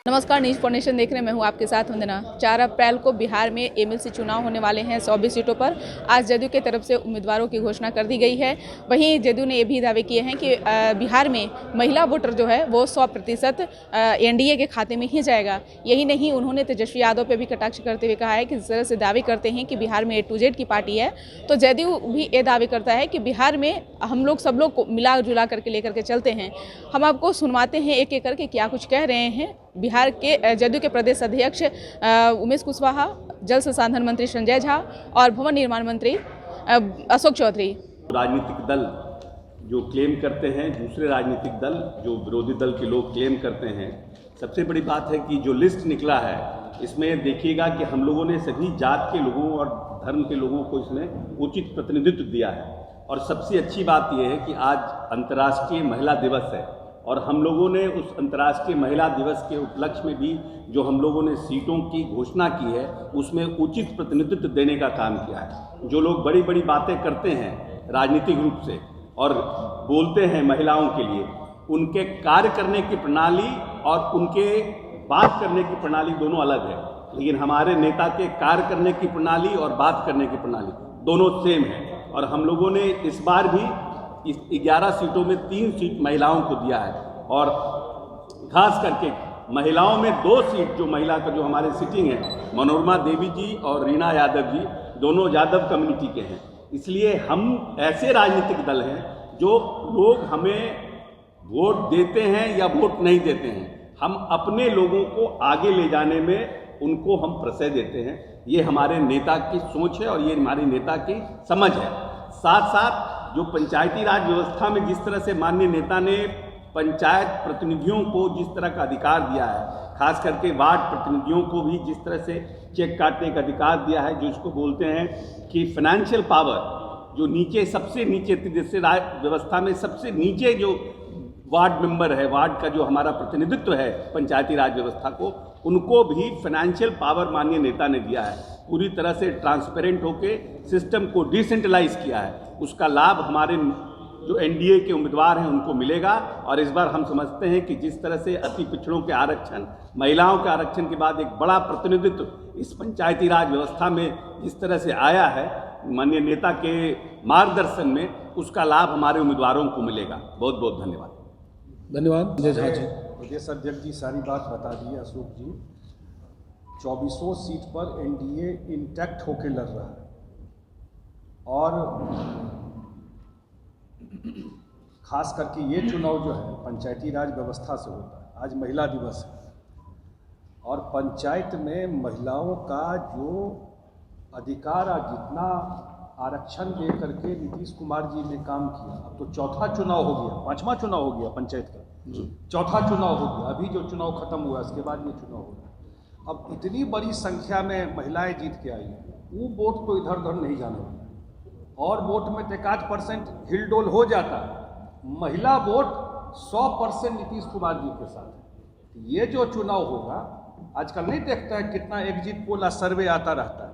नमस्कार, news for nation देख रहे हैं। मैं हूं आपके साथ वंदना। 4 अप्रैल को बिहार में एमएलसी चुनाव होने वाले हैं 120 सीटों पर। आज जदयू की तरफ से उम्मीदवारों की घोषणा कर दी गई है। वहीं जदयू ने ये भी दावे किए हैं कि बिहार में महिला वोटर जो है वो 100% एनडीए के खाते में ही जाएगा। यही नहीं, उन्होंने तेजस्वी यादव पर भी कटाक्ष करते हुए कहा है कि जिस तरह से दावे करते हैं कि बिहार में A to Z की पार्टी है, तो जदयू भी ये दावे करता है कि बिहार में हम लोग सब लोग को मिला जुला करके लेकर के चलते हैं। हम आपको सुनवाते हैं एक एक करके क्या कुछ कह रहे हैं बिहार के जदयू के प्रदेश अध्यक्ष उमेश कुशवाहा, जल संसाधन मंत्री संजय झा और भवन निर्माण मंत्री अशोक चौधरी। राजनीतिक दल जो क्लेम करते हैं, दूसरे राजनीतिक दल जो विरोधी दल के लोग क्लेम करते हैं, सबसे बड़ी बात है कि जो लिस्ट निकला है इसमें देखिएगा कि हम लोगों ने सभी जात के लोगों और धर्म के लोगों को इसमें उचित प्रतिनिधित्व दिया है। और सबसे अच्छी बात यह है कि आज अंतर्राष्ट्रीय महिला दिवस है और हम लोगों ने उस अंतर्राष्ट्रीय महिला दिवस के उपलक्ष्य में भी जो हम लोगों ने सीटों की घोषणा की है उसमें उचित प्रतिनिधित्व देने का काम किया है। जो लोग बड़ी बड़ी बातें करते हैं राजनीतिक रूप से और बोलते हैं महिलाओं के लिए, उनके कार्य करने की प्रणाली और उनके बात करने की प्रणाली दोनों अलग है। लेकिन हमारे नेता के कार्य करने की प्रणाली और बात करने की प्रणाली दोनों सेम है। और हम लोगों ने इस बार भी इस 11 सीटों में 3 सीट महिलाओं को दिया है और खास करके महिलाओं में 2 सीट जो महिला का जो हमारे सिटिंग है, मनोरमा देवी जी और रीना यादव जी, दोनों यादव कम्युनिटी के हैं। इसलिए हम ऐसे राजनीतिक दल हैं जो लोग हमें वोट देते हैं या वोट नहीं देते हैं, हम अपने लोगों को आगे ले जाने में उनको हम प्रश्रय देते हैं। ये हमारे नेता की सोच है और ये हमारे नेता की समझ है। साथ साथ जो पंचायती राज व्यवस्था में जिस तरह से माननीय नेता ने पंचायत प्रतिनिधियों को जिस तरह का अधिकार दिया है, खास करके वार्ड प्रतिनिधियों को भी जिस तरह से चेक काटने का अधिकार दिया है, जो इसको बोलते हैं कि फाइनेंशियल पावर, जो नीचे सबसे नीचे जैसे राज व्यवस्था में सबसे नीचे जो वार्ड मेंबर है, वार्ड का जो हमारा प्रतिनिधित्व है पंचायती राज व्यवस्था को, उनको भी फाइनेंशियल पावर माननीय नेता ने दिया है। पूरी तरह से ट्रांसपेरेंट होके सिस्टम को डिसेंट्रलाइज किया है। उसका लाभ हमारे जो एनडीए के उम्मीदवार हैं उनको मिलेगा। और इस बार हम समझते हैं कि जिस तरह से अति पिछड़ों के आरक्षण, महिलाओं के आरक्षण के बाद एक बड़ा प्रतिनिधित्व इस पंचायती राज व्यवस्था में जिस तरह से आया है माननीय नेता के मार्गदर्शन में, उसका लाभ हमारे उम्मीदवारों को मिलेगा। बहुत बहुत धन्यवाद। धन्यवाद। प्रदेश अध्यक्ष जी सारी बात बता दी है। अशोक जी, 2400 सीट पर एनडीए इंटैक्ट होके लड़ रहा है और खास करके ये चुनाव जो है पंचायती राज व्यवस्था से होता है। आज महिला दिवस है और पंचायत में महिलाओं का जो अधिकार, जितना आरक्षण दे करके नीतीश कुमार जी ने काम किया, अब तो चौथा चुनाव हो गया, 5वां चुनाव हो गया पंचायत का, चौथा चुनाव हो गया। अभी जो चुनाव खत्म हुआ उसके बाद ये चुनाव हो गया। अब इतनी बड़ी संख्या में महिलाएं जीत के आई हैं, वो वोट तो इधर उधर नहीं जाने वाला और वोट में 1% हिलडोल हो जाता है। महिला वोट 100% नीतीश कुमार जी के साथ है। ये जो चुनाव होगा, आजकल नहीं देखता है कितना एग्जिट पोल या सर्वे आता रहता है,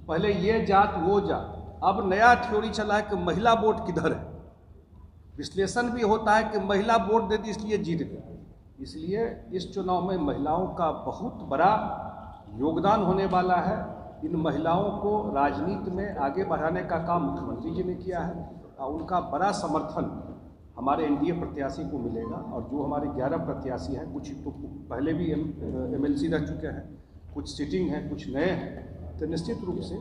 पहले ये जात वो जात, अब नया थ्योरी चला है कि महिला वोट किधर है। विश्लेषण भी होता है कि महिला वोट दे दी इसलिए जीत गए। इसलिए इस चुनाव में महिलाओं का बहुत बड़ा योगदान होने वाला है। इन महिलाओं को राजनीति में आगे बढ़ाने का काम मुख्यमंत्री जी ने किया है और उनका बड़ा समर्थन हमारे एनडीए प्रत्याशी को मिलेगा। और जो हमारे 11 प्रत्याशी हैं, कुछ तो पहले भी एमएलसी रह चुके हैं, कुछ सिटिंग हैं, कुछ नए हैं, तो निश्चित रूप से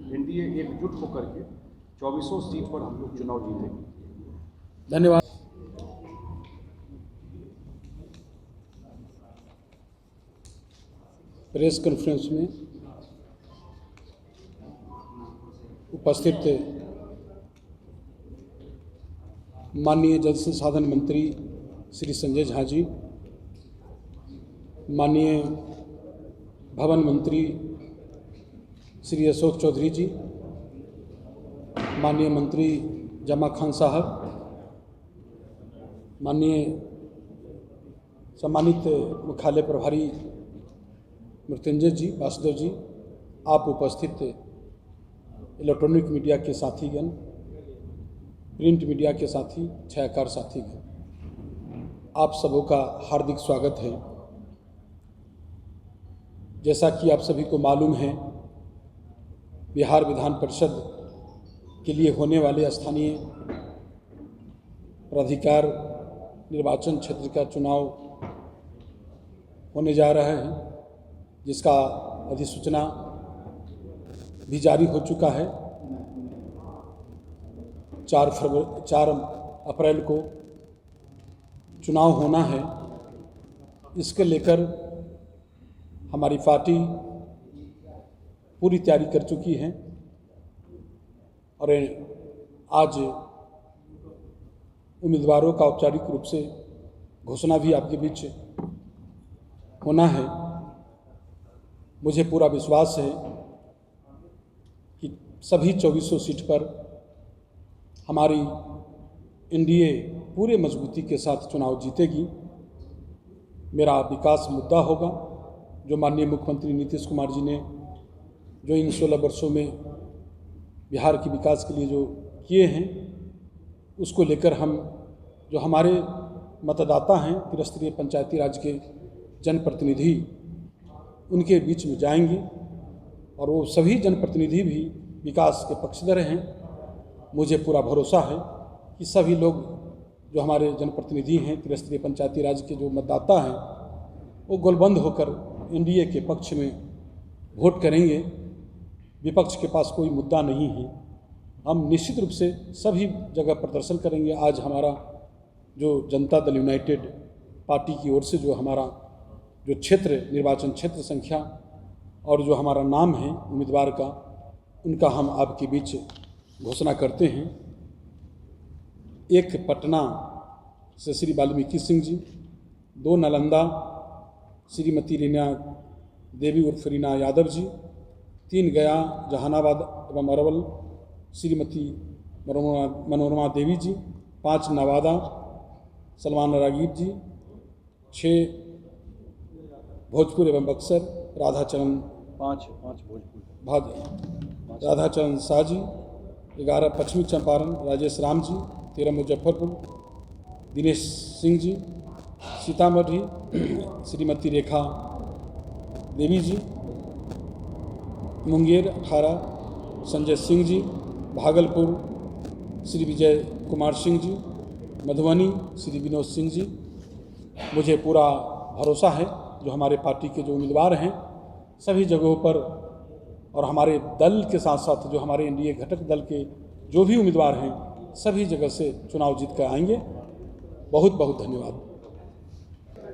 एनडीए एकजुट होकर के 2400 सीट पर हम लोग चुनाव जीतेंगे। धन्यवाद। प्रेस कॉन्फ्रेंस में उपस्थित माननीय जल संसाधन मंत्री श्री संजय झा जी, माननीय भवन मंत्री श्री अशोक चौधरी जी, माननीय मंत्री जमा खान साहब, माननीय सम्मानित मुख्यालय प्रभारी मृत्युंजय जी, वासुदेव जी, आप उपस्थित इलेक्ट्रॉनिक मीडिया के साथीगण, प्रिंट मीडिया के साथी, छायाकार साथीगण, आप सबों का हार्दिक स्वागत है जैसा कि आप सभी को मालूम है, बिहार विधान परिषद के लिए होने वाले स्थानीय प्राधिकार निर्वाचन क्षेत्र का चुनाव होने जा रहा है, जिसका अधिसूचना भी जारी हो चुका है। 4 अप्रैल को चुनाव होना है। इसके लेकर हमारी पार्टी पूरी तैयारी कर चुकी है और आज उम्मीदवारों का औपचारिक रूप से घोषणा भी आपके बीच होना है। मुझे पूरा विश्वास है कि सभी 2400 सीट पर हमारी एनडीए पूरे मजबूती के साथ चुनाव जीतेगी। मेरा विकास मुद्दा होगा, जो माननीय मुख्यमंत्री नीतीश कुमार जी ने जो इन 16 वर्षों में बिहार के विकास के लिए जो किए हैं, उसको लेकर हम जो हमारे मतदाता हैं, त्रिस्तरीय पंचायती राज के जनप्रतिनिधि, उनके बीच में जाएंगे और वो सभी जनप्रतिनिधि भी विकास के पक्षधर हैं। मुझे पूरा भरोसा है कि सभी लोग जो हमारे जनप्रतिनिधि हैं, त्रिस्तरीय पंचायती राज के जो मतदाता हैं, वो गोलबंद होकर एनडीए के पक्ष में वोट करेंगे। विपक्ष के पास कोई मुद्दा नहीं है। हम निश्चित रूप से सभी जगह प्रदर्शन करेंगे। आज हमारा जो जनता दल यूनाइटेड पार्टी की ओर से जो हमारा जो क्षेत्र निर्वाचन क्षेत्र संख्या और जो हमारा नाम है उम्मीदवार का, उनका हम आपके बीच घोषणा करते हैं। 1 पटना से श्री वाल्मीकि सिंह जी, 2 नालंदा श्रीमती रीना देवी उर्फ रीना यादव जी, 3 गया जहानाबाद एवं अरवल श्रीमती मनोरमा देवी जी, 5 नवादा सलमान रागीब जी, 6 भोजपुर एवं बक्सर राधाचरण 5 भोजपुर राधाचरण शाह जी, 11 पश्चिमी चंपारण राजेश राम जी, 13 मुजफ्फरपुर दिनेश सिंह जी, सीतामढ़ी श्रीमती रेखा देवी जी, मुंगेर 18 संजय सिंह जी, भागलपुर श्री विजय कुमार सिंह जी, मधुबनी श्री विनोद सिंह जी। मुझे पूरा भरोसा है जो हमारे पार्टी के जो उम्मीदवार हैं सभी जगहों पर और हमारे दल के साथ साथ जो हमारे एनडीए घटक दल के जो भी उम्मीदवार हैं सभी जगह से चुनाव जीत कर आएंगे। बहुत बहुत धन्यवाद।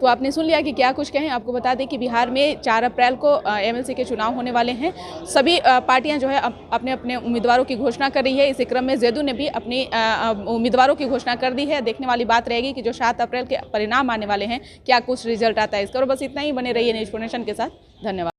तो आपने सुन लिया कि क्या कुछ कहें। आपको बता दें कि बिहार में 4 अप्रैल को एमएलसी के चुनाव होने वाले हैं। सभी पार्टियां जो है अपने अपने उम्मीदवारों की घोषणा कर रही है। इसी क्रम में जेडीयू ने भी अपनी उम्मीदवारों की घोषणा कर दी है। देखने वाली बात रहेगी कि जो 7 अप्रैल के परिणाम आने वाले हैं क्या कुछ रिजल्ट आता है। इसका और बस इतना ही। बने रहिए न्यूज़ नेशन के साथ। धन्यवाद।